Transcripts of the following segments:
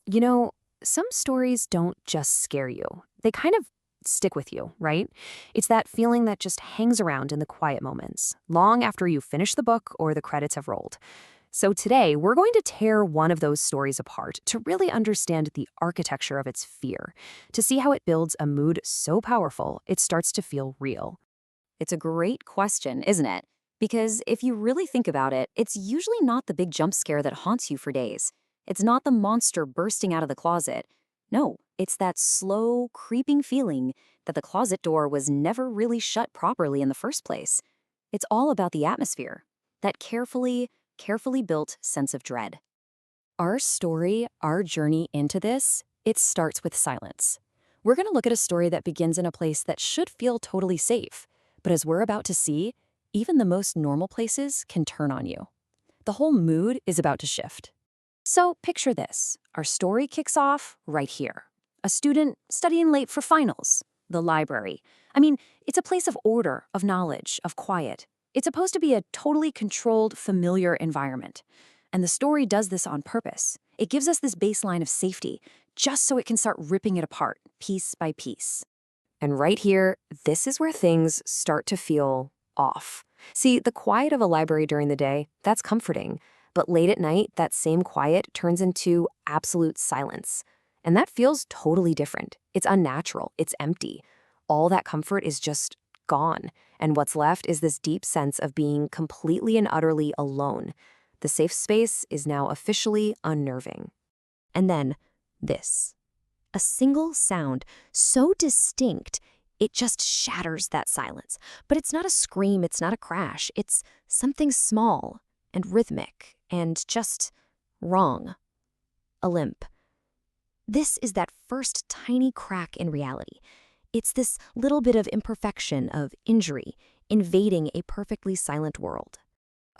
You know, some stories don't just scare you, they kind of stick with you, right? It's that feeling that just hangs around in the quiet moments, long after you finish the book or the credits have rolled. So today, we're going to tear one of those stories apart to really understand the architecture of its fear, to see how it builds a mood so powerful it starts to feel real. It's a great question, isn't it? Because if you really think about it, it's usually not the big jump scare that haunts you for days. It's not the monster bursting out of the closet. No, it's that slow, creeping feeling that the closet door was never really shut properly in the first place. It's all about the atmosphere, that carefully built sense of dread. Our story, our journey into this, it starts with silence. We're going to look at a story that begins in a place that should feel totally safe. But as we're about to see, even the most normal places can turn on you. The whole mood is about to shift. So picture this. Our story kicks off right here. A student studying late for finals. The library. I mean, it's a place of order, of knowledge, of quiet. It's supposed to be a totally controlled, familiar environment. And the story does this on purpose. It gives us this baseline of safety, just so it can start ripping it apart, piece by piece. And right here, this is where things start to feel off. See, the quiet of a library during the day, that's comforting. But late at night, that same quiet turns into absolute silence. And that feels totally different. It's unnatural. It's empty. All that comfort is just gone. And what's left is this deep sense of being completely and utterly alone. The safe space is now officially unnerving. And then this. A single sound, so distinct, it just shatters that silence. But it's not a scream, it's not a crash. It's something small and rhythmic and just wrong. A limp. This is that first tiny crack in reality. It's this little bit of imperfection, of injury, invading a perfectly silent world.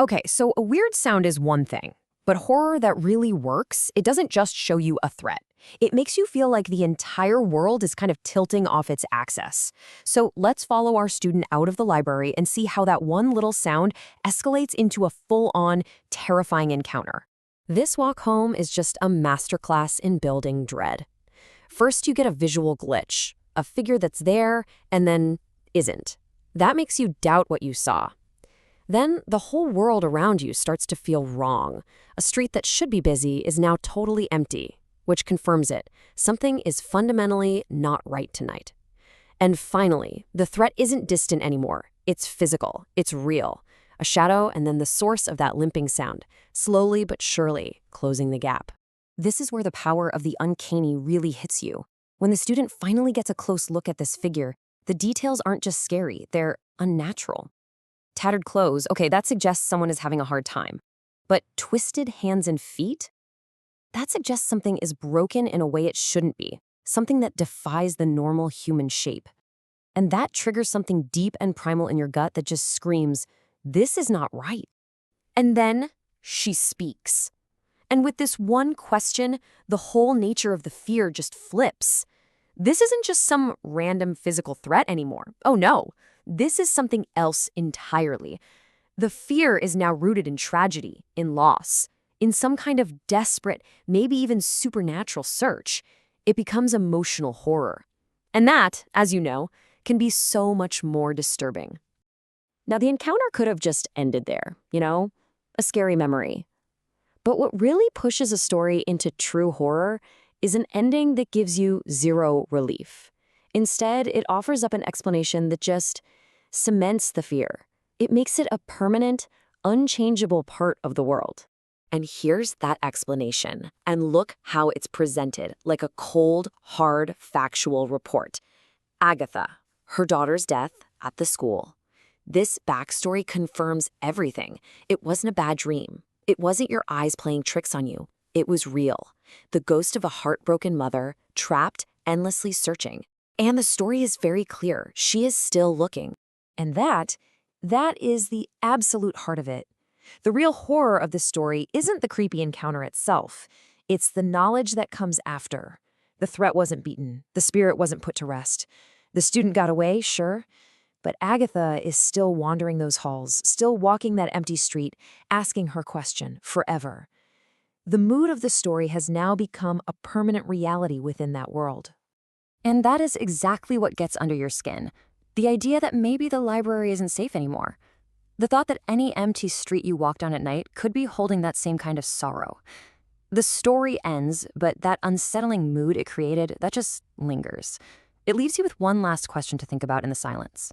Okay, so a weird sound is one thing, but horror that really works, it doesn't just show you a threat. It makes you feel like the entire world is kind of tilting off its axis. So let's follow our student out of the library and see how that one little sound escalates into a full-on, terrifying encounter. This walk home is just a masterclass in building dread. First, you get a visual glitch, a figure that's there and then isn't. That makes you doubt what you saw. Then the whole world around you starts to feel wrong. A street that should be busy is now totally empty, which confirms it. Something is fundamentally not right tonight. And finally, the threat isn't distant anymore. It's physical. It's real. A shadow and then the source of that limping sound, slowly but surely closing the gap. This is where the power of the uncanny really hits you. When the student finally gets a close look at this figure, the details aren't just scary, they're unnatural. Tattered clothes, okay, that suggests someone is having a hard time. But twisted hands and feet? That suggests something is broken in a way it shouldn't be, something that defies the normal human shape. And that triggers something deep and primal in your gut that just screams, this is not right. And then she speaks. And with this one question, the whole nature of the fear just flips. This isn't just some random physical threat anymore. Oh no, this is something else entirely. The fear is now rooted in tragedy, in loss, in some kind of desperate, maybe even supernatural search. It becomes emotional horror. And that, as you know, can be so much more disturbing. Now, the encounter could have just ended there, a scary memory. But what really pushes a story into true horror is an ending that gives you zero relief. Instead, it offers up an explanation that just cements the fear. It makes it a permanent, unchangeable part of the world. And here's that explanation. And look how it's presented, like a cold, hard, factual report. Agatha, her daughter's death at the school. This backstory confirms everything. It wasn't a bad dream. It wasn't your eyes playing tricks on you. It was real. The ghost of a heartbroken mother, trapped, endlessly searching. And the story is very clear. She is still looking. And that is the absolute heart of it. The real horror of the story isn't the creepy encounter itself. It's the knowledge that comes after. The threat wasn't beaten. The spirit wasn't put to rest. The student got away, sure, but Agatha is still wandering those halls, still walking that empty street, asking her question forever. The mood of the story has now become a permanent reality within that world. And that is exactly what gets under your skin. The idea that maybe the library isn't safe anymore. The thought that any empty street you walk down at night could be holding that same kind of sorrow. The story ends, but that unsettling mood it created, that just lingers. It leaves you with one last question to think about in the silence.